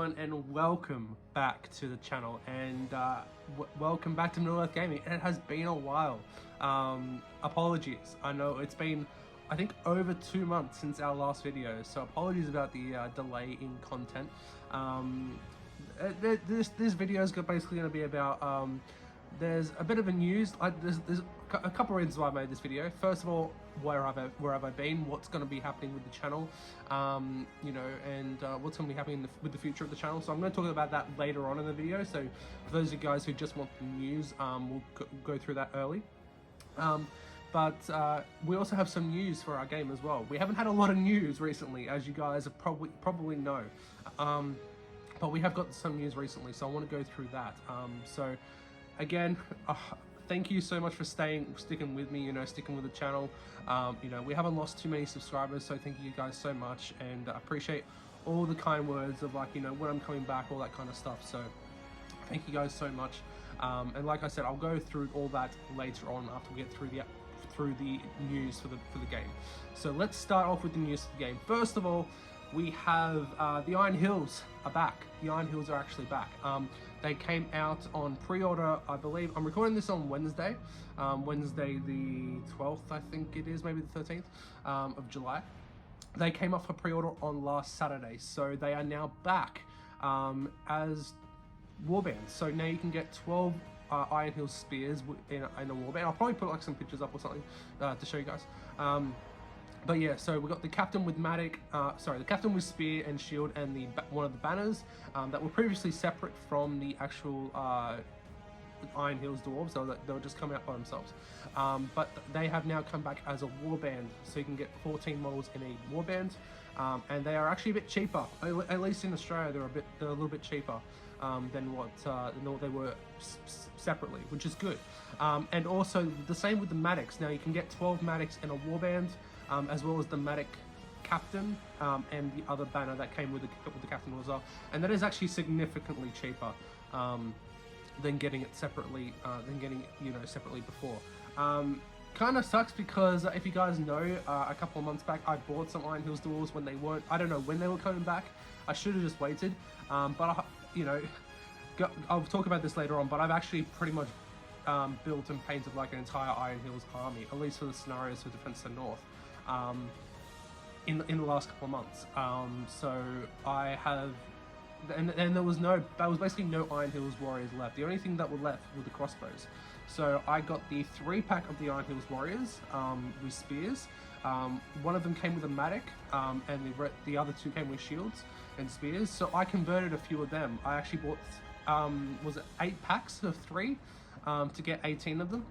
everyone, and welcome back to the channel, and welcome back to Middle Earth Gaming. It has been a while. Apologies, I know it's been, I think, over 2 months since our last video, so apologies about the delay in content. This video is basically going to be about there's a bit of a news. There's a couple of reasons why I made this video. First of all, where have I been? What's going to be happening with the channel? You know, and what's going to be happening with the future of the channel. So I'm going to talk about that later on in the video. So for those of you guys who just want the news, we'll go through that early. But we also have some news for our game as well. We haven't had a lot of news recently, as you guys have probably know. But we have got some news recently, so I want to go through that. So again, thank you so much for sticking with me, you know, sticking with the channel. You know, we haven't lost too many subscribers, so thank you guys so much, and I appreciate all the kind words of, like, you know, when I'm coming back, all that kind of stuff. So thank you guys so much. And like I said, I'll go through all that later on after we get through the news for the game. So let's start off with the news for the game. First of all, we have the Iron Hills are back. The Iron Hills are actually back. They came out on pre-order, I believe. I'm recording this on Wednesday, Wednesday the 12th, I think it is, maybe the 13th of July. They came up for pre-order on last Saturday, so they are now back as warbands. So now you can get 12 Iron Hills spears in a warband. I'll probably put like some pictures up or something to show you guys. But yeah, so we got the captain with the captain with spear and shield, and one of the banners that were previously separate from the actual Iron Hills dwarves, so they were just coming out by themselves. But they have now come back as a warband, so you can get 14 models in a warband, and they are actually a bit cheaper. At least in Australia, they're a little bit cheaper than what they were separately, which is good. And also the same with the Maddox. Now you can get 12 Maddox in a warband, as well as the Matic captain and the other banner that came with the captain as well, and that is actually significantly cheaper than getting it separately, separately before. Kind of sucks because if you guys know, a couple of months back I bought some Iron Hills dwarves when they weren't. I don't know when they were coming back. I should have just waited, but I'll talk about this later on. But I've actually pretty much built and painted like an entire Iron Hills army, at least for the scenarios for Defense of the North, in the last couple of months. So I have, and there was basically no Iron Hills warriors left. The only thing that were left were the crossbows. So I got the 3-pack of the Iron Hills warriors with spears. One of them came with a Matic, and the other 2 came with shields and spears. So I converted a few of them. I actually bought was it 8 packs of 3 to get 18 of them.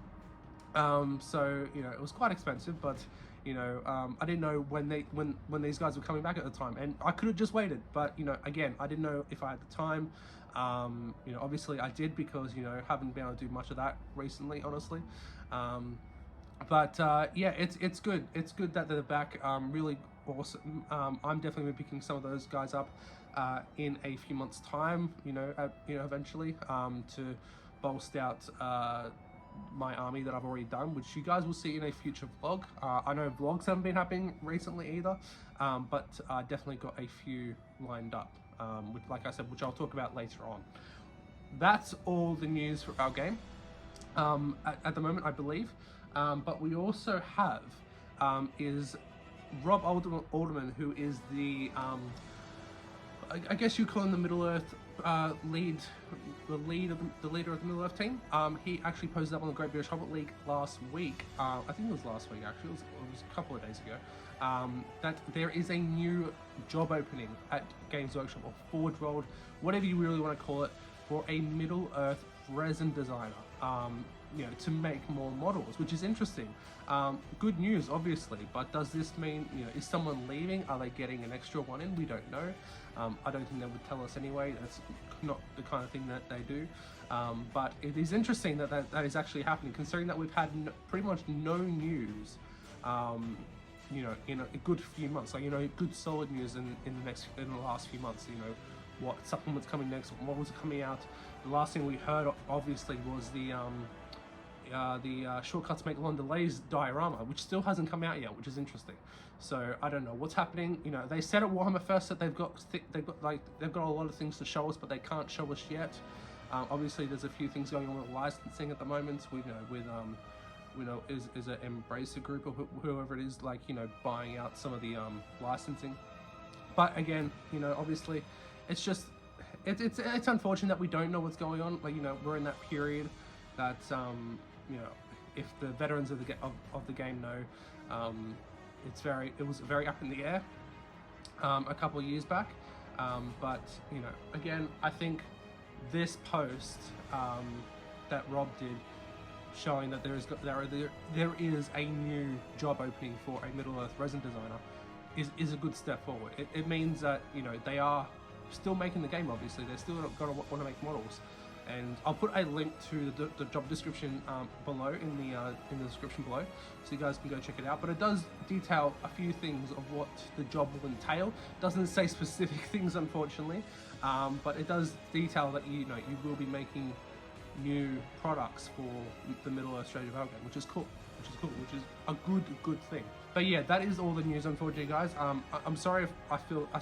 So, you know, it was quite expensive, but, you know, I didn't know when these guys were coming back at the time, and I could have just waited, but, you know, again, I didn't know if I had the time. You know, obviously I did, because, you know, haven't been able to do much of that recently, honestly. But yeah, it's good. It's good that they're back. Really awesome. I'm definitely be picking some of those guys up in a few months' time. You know, eventually to bolster out my army that I've already done, which you guys will see in a future vlog. I know vlogs haven't been happening recently either, but I definitely got a few lined up, like I said, which I'll talk about later on. That's all the news for our game at the moment, I believe. But we also have is Rob Alderman, who is the I guess you call him the Middle Earth leader of the Middle Earth team. He actually posted up on the Great British Hobbit League last week. I think it was last week actually. It was a couple of days ago. That there is a new job opening at Games Workshop, or Forge World, whatever you really want to call it, for a Middle Earth resin designer. You know, to make more models, which is interesting. Good news, obviously, but does this mean, you know, is someone leaving? Are they getting an extra one in? We don't know. I don't think they would tell us anyway. That's not the kind of thing that they do. But it is interesting that is actually happening, considering that we've had pretty much no news, you know, in a good few months. Like, you know, good solid news in the last few months. You know, what supplements coming next, what models are coming out. The last thing we heard, obviously, was the Shortcuts Make Long Delays diorama, which still hasn't come out yet, which is interesting. So I don't know what's happening. You know, they said at Warhammer Fest that they've got a lot of things to show us, but they can't show us yet. Obviously, there's a few things going on with licensing at the moment. Is it Embracer Group or whoever it is, like, you know, buying out some of the licensing. But again, you know, obviously, it's just it's unfortunate that we don't know what's going on. Like, you know, we're in that period that you know, if the veterans of the game know, it was very up in the air a couple of years back. But you know, again, I think this post that Rob did, showing that there is a new job opening for a Middle-earth resin designer, is a good step forward. It means that, you know, they are still making the game. Obviously, they're still gonna want to make models, and I'll put a link to the job description below in the description below, so you guys can go check it out. But it does detail a few things of what the job will entail. It doesn't say specific things, unfortunately, but it does detail that, you know, you will be making new products for the Middle-earth Strategy of Our game, which is cool, which is a good thing. But yeah, that is all the news, unfortunately, guys. I'm sorry if I feel I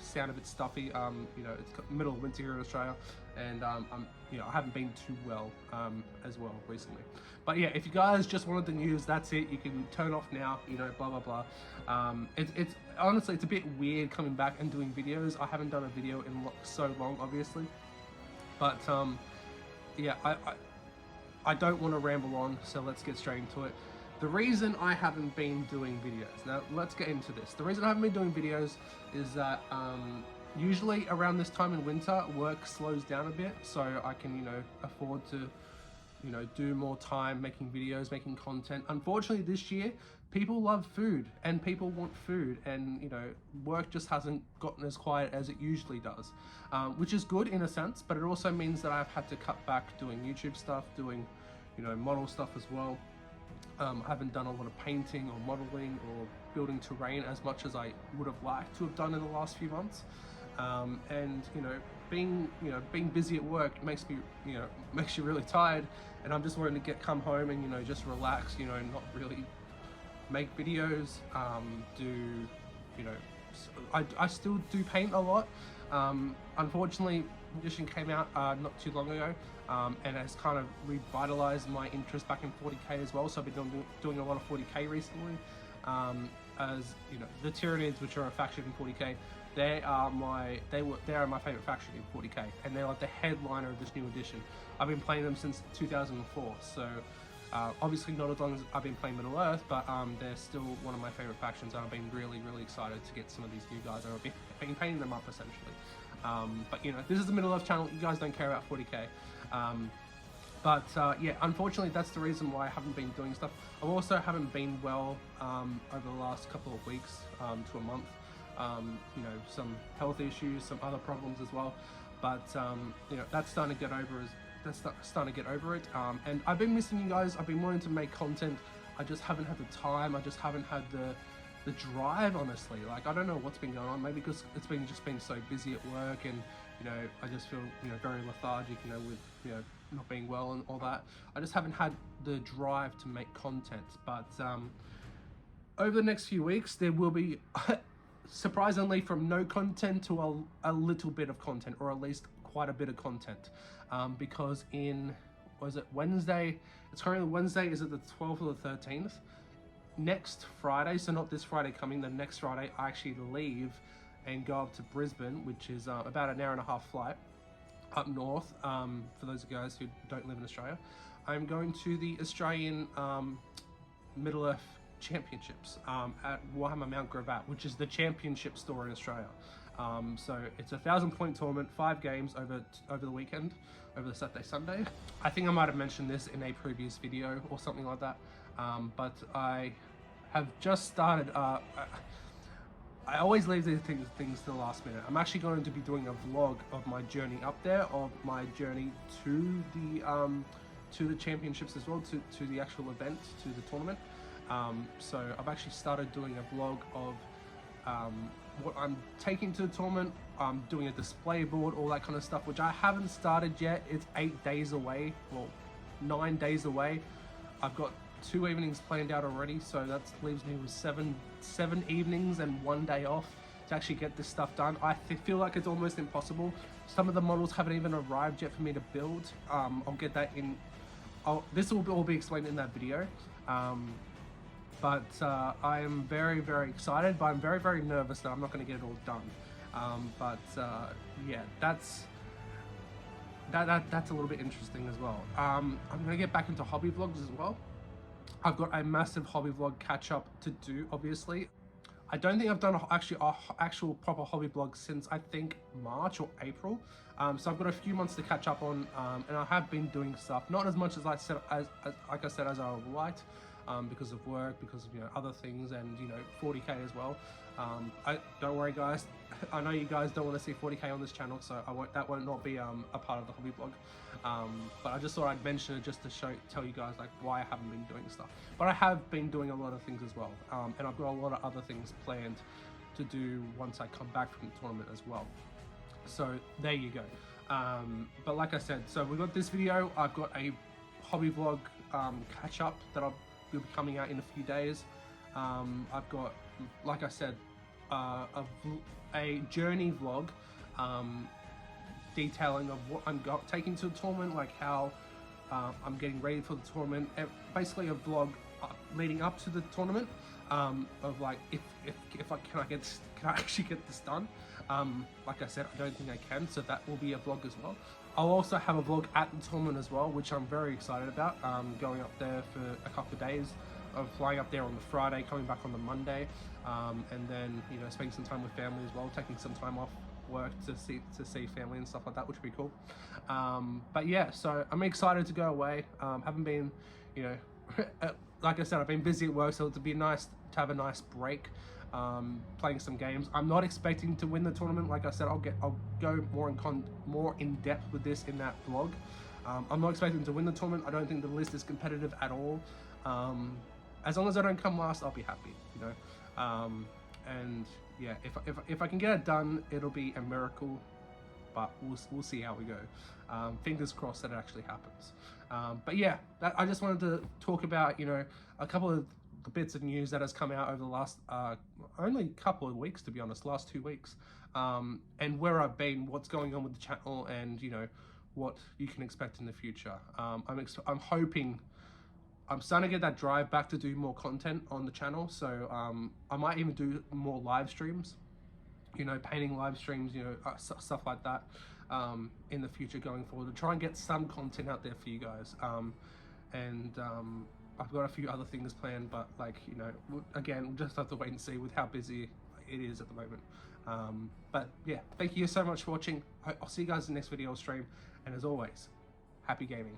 sound a bit stuffy. You know, it's middle of winter here in Australia, and you know, I haven't been too well as well recently. But yeah, if you guys just wanted the news, that's it. You can turn off now. You know, blah blah blah. It's honestly, it's a bit weird coming back and doing videos. I haven't done a video in so long, obviously, but yeah, I don't want to ramble on, so let's get straight into it. The reason I haven't been doing videos, now let's get into this. The reason I haven't been doing videos is that usually around this time in winter, work slows down a bit, so I can, you know, afford to, you know, do more time making videos, making content. Unfortunately, this year, people love food and people want food, and, you know, work just hasn't gotten as quiet as it usually does, which is good in a sense, but it also means that I've had to cut back doing YouTube stuff, doing, you know, model stuff as well. I haven't done a lot of painting or modeling or building terrain as much as I would have liked to have done in the last few months. And you know, being busy at work makes me, you know, makes you really tired, and I'm just wanting to come home and, you know, just relax, you know, not really make videos. You know, I still do paint a lot. Unfortunately, Edition came out not too long ago, and has kind of revitalized my interest back in 40k as well. So I've been doing a lot of 40k recently. As you know, the Tyranids, which are a faction in 40k, they are my favorite faction in 40k, and they're like the headliner of this new edition. I've been playing them since 2004, so obviously not as long as I've been playing Middle Earth, but they're still one of my favorite factions, and I've been really excited to get some of these new guys, and I've been painting them up essentially. But you know, this is the Middle Earth channel. You guys don't care about 40k. Yeah, unfortunately, that's the reason why I haven't been doing stuff. I also haven't been well over the last couple of weeks to a month. You know, some health issues, some other problems as well. But you know, that's starting to get over it. And I've been missing you guys. I've been wanting to make content. I just haven't had the time. I just haven't had the drive, honestly. Like, I don't know what's been going on. Maybe because it's been so busy at work, and you know, I just feel, you know, very lethargic, you know, with, you know, not being well and all that. I just haven't had the drive to make content. But over the next few weeks, there will be surprisingly, from no content to a little bit of content, or at least quite a bit of content, because was it Wednesday? It's currently Wednesday. Is it the 12th or the 13th? Next Friday, so not this Friday coming, the next Friday, I actually leave and go up to Brisbane, which is about an hour-and-a-half flight up north. For those of you guys who don't live in Australia, I'm going to the Australian Middle-earth Championships at Warhammer Mount Gravatt, which is the championship store in Australia. So it's a 1,000-point tournament, 5 games over the weekend, over the Saturday, Sunday. I think I might have mentioned this in a previous video or something like that, but I have just started. I always leave these things to the last minute. I'm actually going to be doing a vlog of my journey up there, of my journey to the championships as well, to the actual event, to the tournament. So I've actually started doing a vlog of what I'm taking to the tournament. I'm doing a display board, all that kind of stuff, which I haven't started yet. It's 8 days away. Well, 9 days away. I've got 2 evenings planned out already, so that leaves me with seven evenings and 1 day off to actually get this stuff done. I feel like it's almost impossible. Some of the models haven't even arrived yet for me to build. I'll get that in. This will all be explained in that video. But I am very, very excited, but I'm very, very nervous that I'm not going to get it all done. Yeah, that's a little bit interesting as well. I'm going to get back into hobby vlogs as well. I've got a massive hobby vlog catch up to do, obviously. I don't think I've done actual proper hobby vlog since I think March or April. So I've got a few months to catch up on, and I have been doing stuff, not as much as I said, as I would like, because of work, because of other things, and 40K as well. Don't worry, guys. I know you guys don't want to see 40K on this channel, so that won't not be a part of the hobby vlog. But I just thought I'd mention it just to tell you guys like why I haven't been doing stuff. But I have been doing a lot of things as well, and I've got a lot of other things planned to do once I come back from the tournament as well. So there you go. But like I said, so we've got this video. I've got a hobby vlog catch up that will be coming out in a few days. I've got, like I said, a journey vlog detailing of what I'm taking to the tournament, like how I'm getting ready for the tournament. Basically a vlog leading up to the tournament, of like if can I actually get this done. Like I said, I don't think I can, so that will be a vlog as well. I'll also have a vlog at the tournament as well, which I'm very excited about. Going up there for a couple of days, of flying up there on the Friday, coming back on the Monday, and then spending some time with family as well, taking some time off work to see family and stuff like that, which would be cool. But yeah, so I'm excited to go away. Haven't been, like I said, I've been busy at work, so it'd be nice to have a nice break, playing some games. I'm not expecting to win the tournament. Like I said, I'll go more in depth with this in that vlog. I'm not expecting to win the tournament. I don't think the list is competitive at all. As long as I don't come last, I'll be happy, and yeah, if I can get it done, it'll be a miracle, but we'll see how we go. Fingers crossed that it actually happens. But yeah, I just wanted to talk about a couple of the bits of news that has come out over the last only couple of weeks, to be honest, last 2 weeks, and where I've been, what's going on with the channel, and what you can expect in the future. I'm hoping. I'm starting to get that drive back to do more content on the channel, so I might even do more live streams, painting live streams, stuff like that, in the future going forward, to try and get some content out there for you guys. I've got a few other things planned, but again, we'll just have to wait and see with how busy it is at the moment. But yeah, thank you so much for watching. I'll see you guys in the next video or stream, and as always, happy gaming.